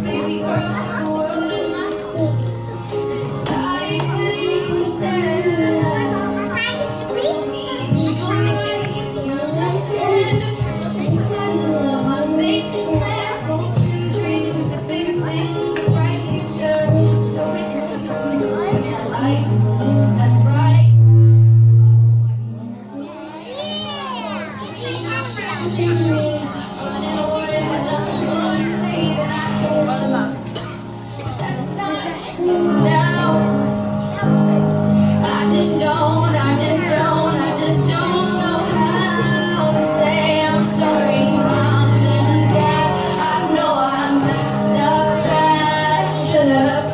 Baby girl, the world is my foot. I could even stand. Throw me in your light. You're not tender, precious kind of love I make. Plans, hopes, and dreams of bigger things, a bright future. So it's a light that's bright. Running away, but nothing more to say than I hate you. That's not true now. I just don't know how to say I'm sorry, mom and dad. I know I messed up, that I should have